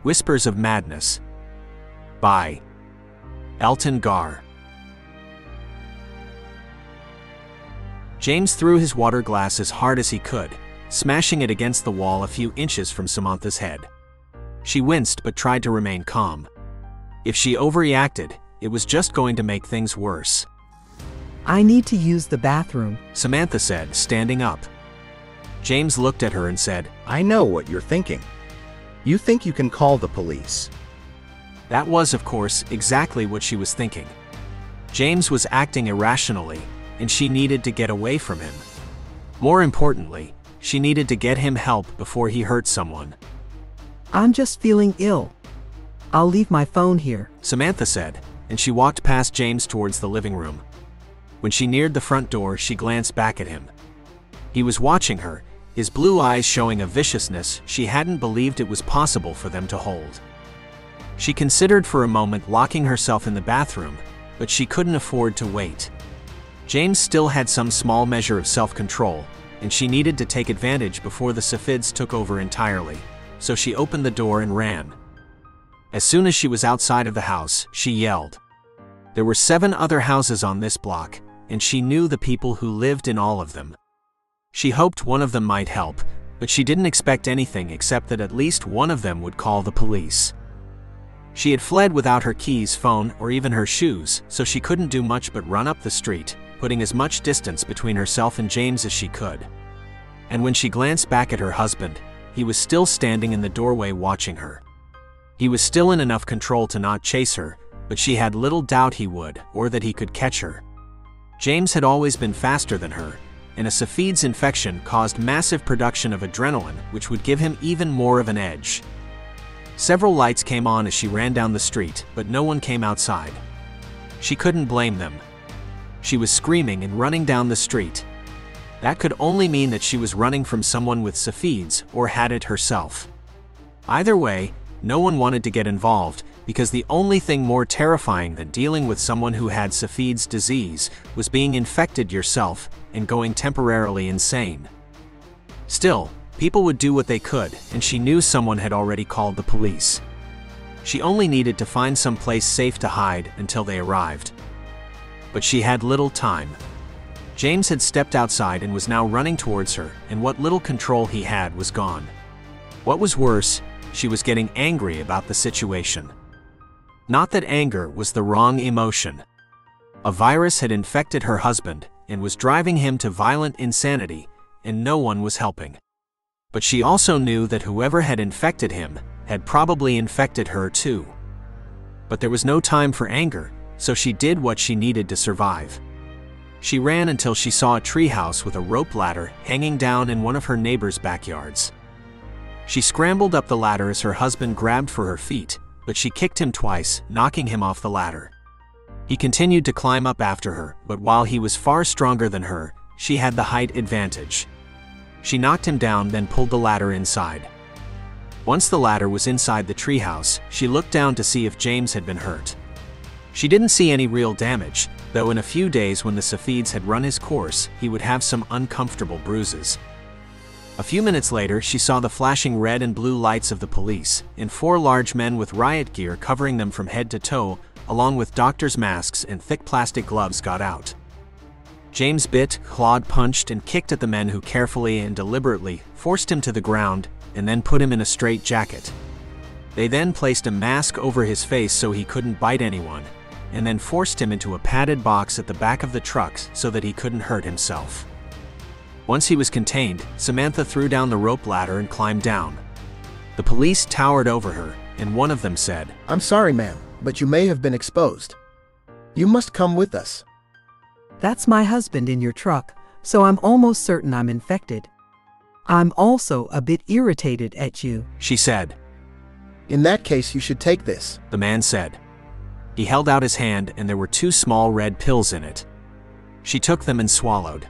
Whispers of Madness by Elton Gar. James threw his water glass as hard as he could, smashing it against the wall a few inches from Samantha's head. She winced but tried to remain calm. If she overreacted, it was just going to make things worse. I need to use the bathroom, Samantha said, standing up. James looked at her and said, I know what you're thinking. You think you can call the police. That was, of course, exactly what she was thinking. James was acting irrationally, and she needed to get away from him. More importantly, she needed to get him help before he hurt someone. I'm just feeling ill. I'll leave my phone here, Samantha said, and she walked past James towards the living room. When she neared the front door, she glanced back at him. He was watching her, his blue eyes showing a viciousness she hadn't believed it was possible for them to hold. She considered for a moment locking herself in the bathroom, but she couldn't afford to wait. James still had some small measure of self-control, and she needed to take advantage before the scifids took over entirely, so she opened the door and ran. As soon as she was outside of the house, she yelled. There were 7 other houses on this block, and she knew the people who lived in all of them. She hoped one of them might help, but she didn't expect anything except that at least one of them would call the police. She had fled without her keys, phone, or even her shoes, so she couldn't do much but run up the street, putting as much distance between herself and James as she could. And when she glanced back at her husband, he was still standing in the doorway watching her. He was still in enough control to not chase her, but she had little doubt he would, or that he could catch her. James had always been faster than her, and a scifi's infection caused massive production of adrenaline, which would give him even more of an edge. Several lights came on as she ran down the street, but no one came outside. She couldn't blame them. She was screaming and running down the street. That could only mean that she was running from someone with scifids or had it herself. Either way, no one wanted to get involved, because the only thing more terrifying than dealing with someone who had scifids disease was being infected yourself and going temporarily insane. Still, people would do what they could, and she knew someone had already called the police. She only needed to find some place safe to hide until they arrived. But she had little time. James had stepped outside and was now running towards her, and what little control he had was gone. What was worse, she was getting angry about the situation. Not that anger was the wrong emotion. A virus had infected her husband and was driving him to violent insanity, and no one was helping. But she also knew that whoever had infected him had probably infected her too. But there was no time for anger, so she did what she needed to survive. She ran until she saw a treehouse with a rope ladder hanging down in one of her neighbor's backyards. She scrambled up the ladder as her husband grabbed for her feet, but she kicked him twice, knocking him off the ladder. He continued to climb up after her, but while he was far stronger than her, she had the height advantage. She knocked him down, then pulled the ladder inside. Once the ladder was inside the treehouse, she looked down to see if James had been hurt. She didn't see any real damage, though in a few days when the scifids had run his course, he would have some uncomfortable bruises. A few minutes later, she saw the flashing red and blue lights of the police, and 4 large men with riot gear covering them from head to toe, along with doctors' masks and thick plastic gloves, got out. James bit, clawed, punched, and kicked at the men who carefully and deliberately forced him to the ground and then put him in a straitjacket. They then placed a mask over his face so he couldn't bite anyone, and then forced him into a padded box at the back of the truck so that he couldn't hurt himself. Once he was contained, Samantha threw down the rope ladder and climbed down. The police towered over her, and one of them said, I'm sorry, ma'am, but you may have been exposed. You must come with us. That's my husband in your truck, so I'm almost certain I'm infected. I'm also a bit irritated at you, she said. In that case, you should take this, the man said. He held out his hand, and there were 2 small red pills in it. She took them and swallowed.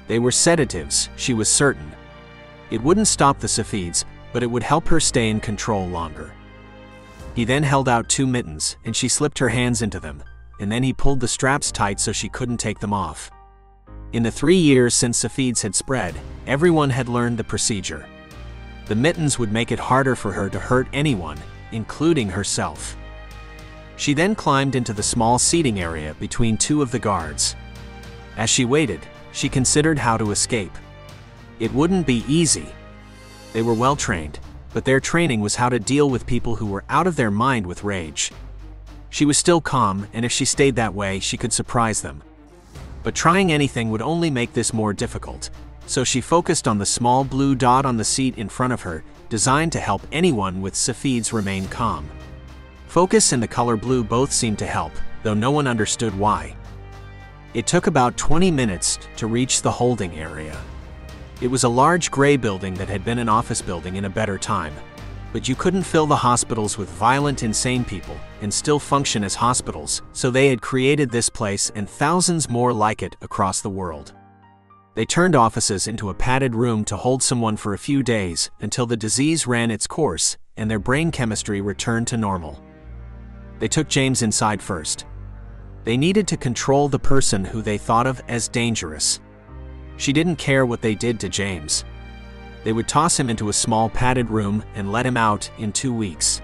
They were sedatives, she was certain. It wouldn't stop the scifids, but it would help her stay in control longer. He then held out 2 mittens, and she slipped her hands into them, and then he pulled the straps tight so she couldn't take them off. In the 3 years since scifids had spread, everyone had learned the procedure. The mittens would make it harder for her to hurt anyone, including herself. She then climbed into the small seating area between two of the guards. As she waited, she considered how to escape. It wouldn't be easy. They were well trained, but their training was how to deal with people who were out of their mind with rage. She was still calm, and if she stayed that way, she could surprise them. But trying anything would only make this more difficult, so she focused on the small blue dot on the seat in front of her, designed to help anyone with scifids remain calm. Focus and the color blue both seemed to help, though no one understood why. It took about 20 minutes to reach the holding area. It was a large gray building that had been an office building in a better time. But you couldn't fill the hospitals with violent, insane people and still function as hospitals, so they had created this place and thousands more like it across the world. They turned offices into a padded room to hold someone for a few days until the disease ran its course and their brain chemistry returned to normal. They took James inside first. They needed to control the person who they thought of as dangerous. She didn't care what they did to James. They would toss him into a small padded room and let him out in 2 weeks.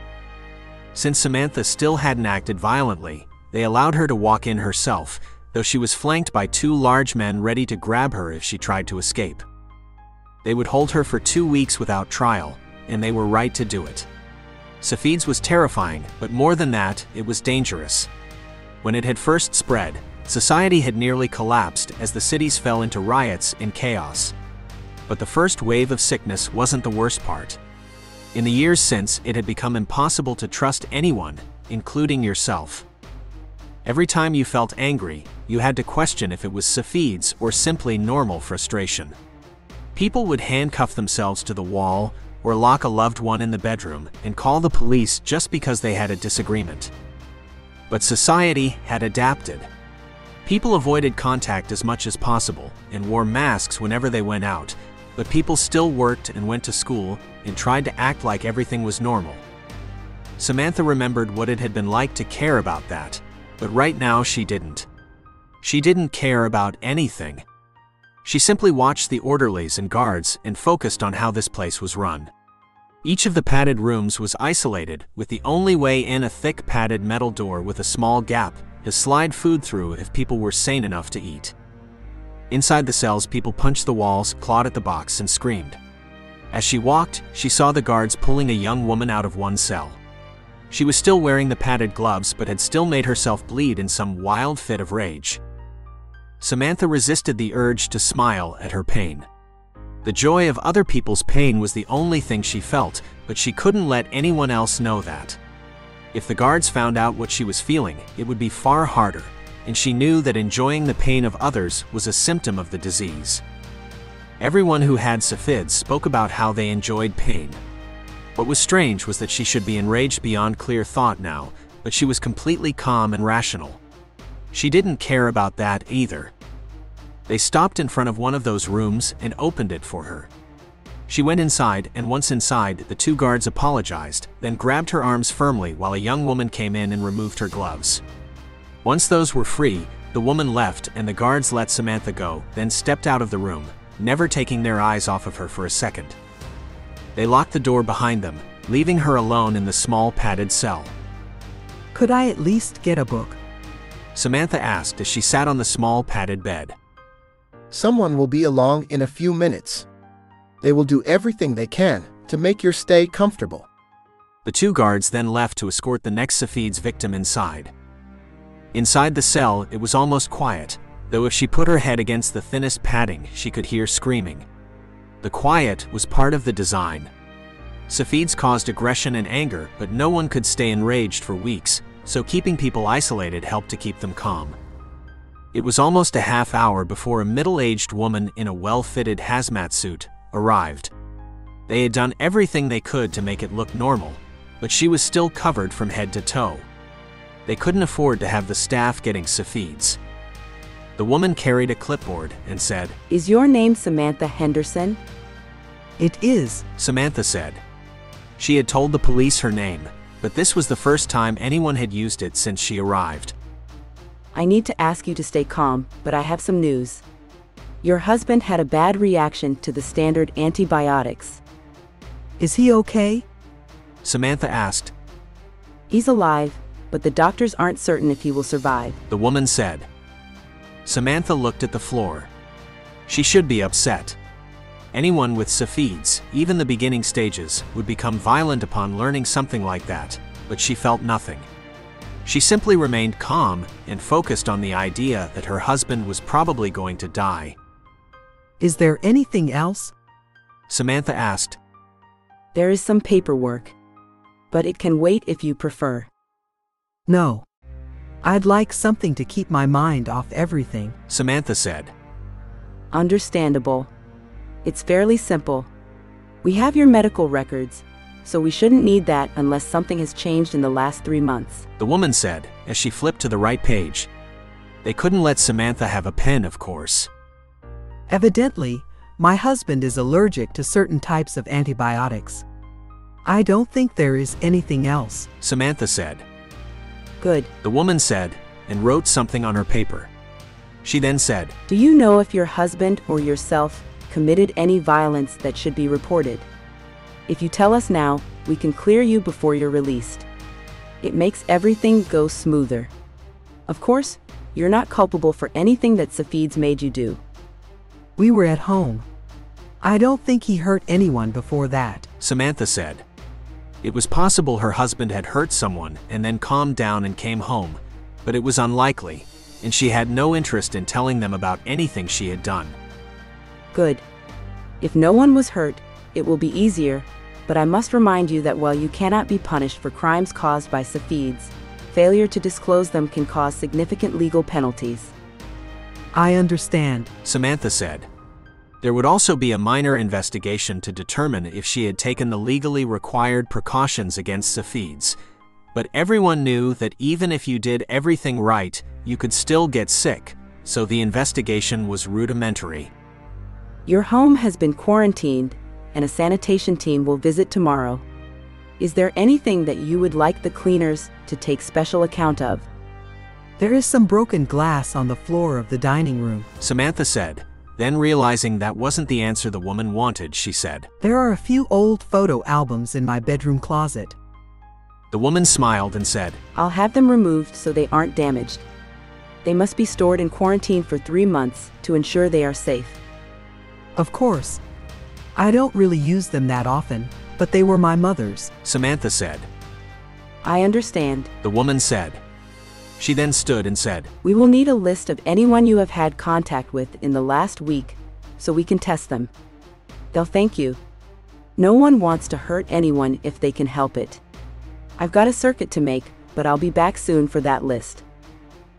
Since Samantha still hadn't acted violently, they allowed her to walk in herself, though she was flanked by 2 large men ready to grab her if she tried to escape. They would hold her for 2 weeks without trial, and they were right to do it. Scifids was terrifying, but more than that, it was dangerous. When it had first spread, society had nearly collapsed as the cities fell into riots and chaos. But the first wave of sickness wasn't the worst part. In the years since, it had become impossible to trust anyone, including yourself. Every time you felt angry, you had to question if it was scifids or simply normal frustration. People would handcuff themselves to the wall or lock a loved one in the bedroom and call the police just because they had a disagreement. But society had adapted. People avoided contact as much as possible and wore masks whenever they went out, but people still worked and went to school and tried to act like everything was normal. Samantha remembered what it had been like to care about that, but right now she didn't. She didn't care about anything. She simply watched the orderlies and guards and focused on how this place was run. Each of the padded rooms was isolated, with the only way in a thick padded metal door with a small gap to slide food through if people were sane enough to eat. Inside the cells, people punched the walls, clawed at the box, and screamed. As she walked, she saw the guards pulling a young woman out of one cell. She was still wearing the padded gloves but had still made herself bleed in some wild fit of rage. Samantha resisted the urge to smile at her pain. The joy of other people's pain was the only thing she felt, but she couldn't let anyone else know that. If the guards found out what she was feeling, it would be far harder, and she knew that enjoying the pain of others was a symptom of the disease. Everyone who had scifids spoke about how they enjoyed pain. What was strange was that she should be enraged beyond clear thought now, but she was completely calm and rational. She didn't care about that either. They stopped in front of one of those rooms and opened it for her. She went inside, and once inside, the 2 guards apologized, then grabbed her arms firmly while a young woman came in and removed her gloves. Once those were free, the woman left and the guards let Samantha go, then stepped out of the room, never taking their eyes off of her for a second. They locked the door behind them, leaving her alone in the small padded cell. Could I at least get a book? Samantha asked as she sat on the small padded bed. Someone will be along in a few minutes. They will do everything they can to make your stay comfortable. The 2 guards then left to escort the next scifids victim inside. Inside the cell, it was almost quiet, though if she put her head against the thinnest padding, she could hear screaming. The quiet was part of the design. Scifids caused aggression and anger, but no one could stay enraged for weeks, so keeping people isolated helped to keep them calm. It was almost a half hour before a middle-aged woman in a well-fitted hazmat suit arrived. They had done everything they could to make it look normal, but she was still covered from head to toe. They couldn't afford to have the staff getting scifids. The woman carried a clipboard and said, "Is your name Samantha Henderson?" It is, Samantha said. She had told the police her name, but this was the first time anyone had used it since she arrived. "I need to ask you to stay calm, but I have some news. Your husband had a bad reaction to the standard antibiotics." Is he okay? Samantha asked, He's alive, but the doctors aren't certain if he will survive, the woman said. Samantha looked at the floor. She should be upset. Anyone with scifids, even the beginning stages, would become violent upon learning something like that, but she felt nothing. She simply remained calm and focused on the idea that her husband was probably going to die. Is there anything else? Samantha asked. There is some paperwork, but it can wait if you prefer. No. I'd like something to keep my mind off everything, Samantha said. Understandable. It's fairly simple. We have your medical records, so we shouldn't need that unless something has changed in the last 3 months, the woman said as she flipped to the right page. They couldn't let Samantha have a pen, of course. Evidently, my husband is allergic to certain types of antibiotics. I don't think there is anything else, Samantha said. Good. The woman said, and wrote something on her paper. She then said, Do you know if your husband or yourself committed any violence that should be reported? If you tell us now, we can clear you before you're released. It makes everything go smoother. Of course, you're not culpable for anything that scifids made you do. We were at home. I don't think he hurt anyone before that, Samantha said. It was possible her husband had hurt someone and then calmed down and came home, but it was unlikely, and she had no interest in telling them about anything she had done. Good. If no one was hurt, it will be easier, but I must remind you that while you cannot be punished for crimes caused by scifids, failure to disclose them can cause significant legal penalties. I understand, Samantha said. There would also be a minor investigation to determine if she had taken the legally required precautions against scifids, but everyone knew that even if you did everything right, you could still get sick, so the investigation was rudimentary. Your home has been quarantined, and a sanitation team will visit tomorrow. Is there anything that you would like the cleaners to take special account of? There is some broken glass on the floor of the dining room, Samantha said. Then realizing that wasn't the answer the woman wanted, she said, There are a few old photo albums in my bedroom closet. The woman smiled and said, I'll have them removed so they aren't damaged. They must be stored in quarantine for 3 months to ensure they are safe. Of course. I don't really use them that often, but they were my mother's, Samantha said. I understand. The woman said. She then stood and said, We will need a list of anyone you have had contact with in the last week, so we can test them. They'll thank you. No one wants to hurt anyone if they can help it. I've got a circuit to make, but I'll be back soon for that list.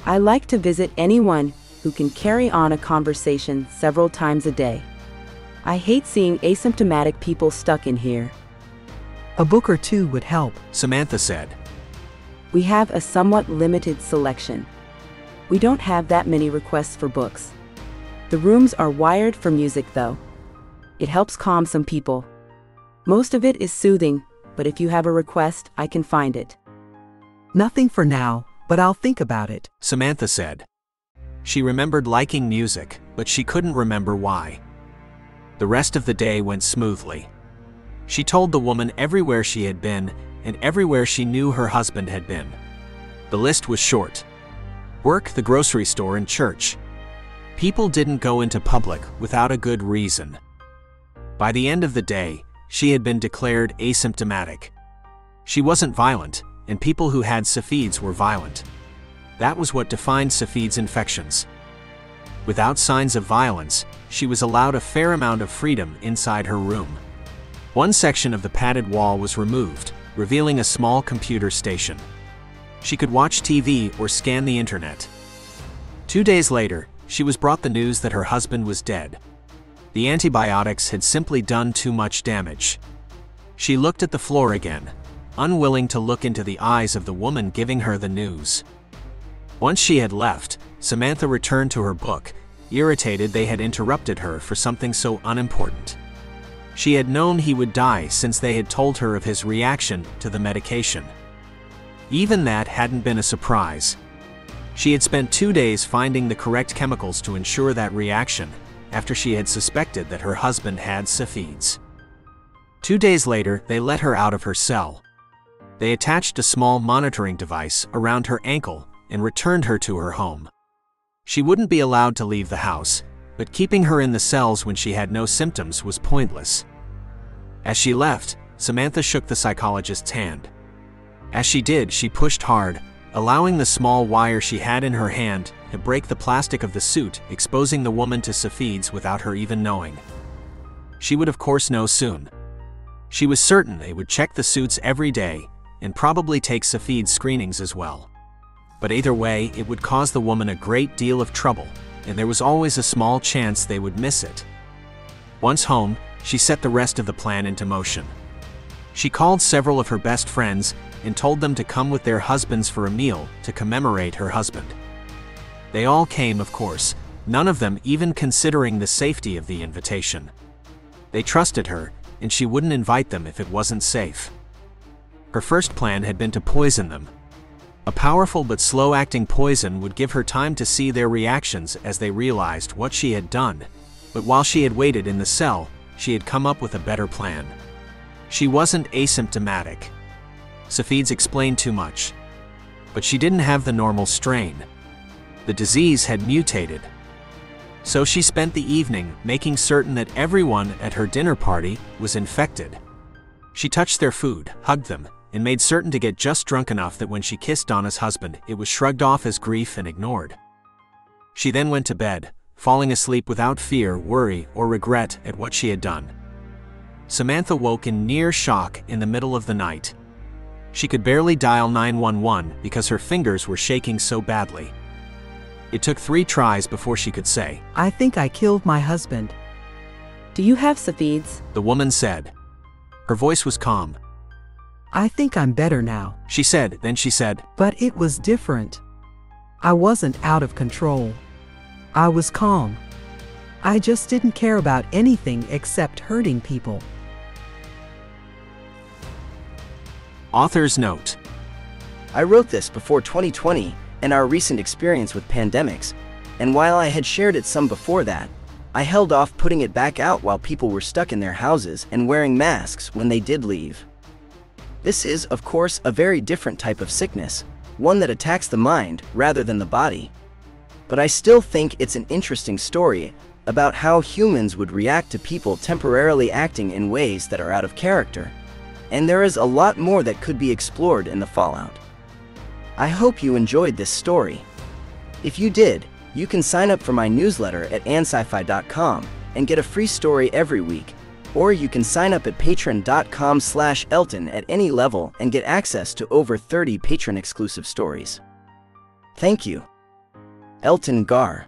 I like to visit anyone who can carry on a conversation several times a day. I hate seeing asymptomatic people stuck in here. A book or two would help, Samantha said. We have a somewhat limited selection. We don't have that many requests for books. The rooms are wired for music though. It helps calm some people. Most of it is soothing, but if you have a request, I can find it. Nothing for now, but I'll think about it, Samantha said. She remembered liking music, but she couldn't remember why. The rest of the day went smoothly. She told the woman everywhere she had been and everywhere she knew her husband had been. The list was short. Work, the grocery store, and church. People didn't go into public without a good reason. By the end of the day, she had been declared asymptomatic. She wasn't violent, and people who had scifids were violent. That was what defined scifids infections. Without signs of violence, she was allowed a fair amount of freedom inside her room. One section of the padded wall was removed, revealing a small computer station. She could watch TV or scan the internet. 2 days later, she was brought the news that her husband was dead. The antibiotics had simply done too much damage. She looked at the floor again, unwilling to look into the eyes of the woman giving her the news. Once she had left, Samantha returned to her book, irritated they had interrupted her for something so unimportant. She had known he would die since they had told her of his reaction to the medication. Even that hadn't been a surprise. She had spent 2 days finding the correct chemicals to ensure that reaction after she had suspected that her husband had scifids. 2 days later, they let her out of her cell. They attached a small monitoring device around her ankle and returned her to her home. She wouldn't be allowed to leave the house, but keeping her in the cells when she had no symptoms was pointless. As she left, Samantha shook the psychologist's hand. As she did, she pushed hard, allowing the small wire she had in her hand to break the plastic of the suit, exposing the woman to scifids without her even knowing. She would of course know soon. She was certain they would check the suits every day and probably take scifids screenings as well. But either way, it would cause the woman a great deal of trouble, and there was always a small chance they would miss it. Once home, she set the rest of the plan into motion. She called several of her best friends and told them to come with their husbands for a meal to commemorate her husband. They all came, of course, none of them even considering the safety of the invitation. They trusted her, and she wouldn't invite them if it wasn't safe. Her first plan had been to poison them. A powerful but slow-acting poison would give her time to see their reactions as they realized what she had done. But while she had waited in the cell, she had come up with a better plan. She wasn't asymptomatic. Scifids explained too much. But she didn't have the normal strain. The disease had mutated. So she spent the evening making certain that everyone at her dinner party was infected. She touched their food, hugged them, and made certain to get just drunk enough that when she kissed Donna's husband, it was shrugged off as grief and ignored. She then went to bed, falling asleep without fear, worry, or regret at what she had done. Samantha woke in near shock in the middle of the night. She could barely dial 911 because her fingers were shaking so badly. It took 3 tries before she could say, I think I killed my husband. Do you have scifids? the woman said. Her voice was calm. I think I'm better now. She said, then she said, But it was different. I wasn't out of control. I was calm. I just didn't care about anything except hurting people. Author's note. I wrote this before 2020 and our recent experience with pandemics, and while I had shared it some before that, I held off putting it back out while people were stuck in their houses and wearing masks when they did leave. This is, of course, a very different type of sickness, one that attacks the mind rather than the body. But I still think it's an interesting story about how humans would react to people temporarily acting in ways that are out of character. And there is a lot more that could be explored in the fallout. I hope you enjoyed this story. If you did, you can sign up for my newsletter at scifi.com and get a free story every week, or you can sign up at patreon.com/Elton at any level and get access to over 30 patron exclusive stories. Thank you. Elton Gar.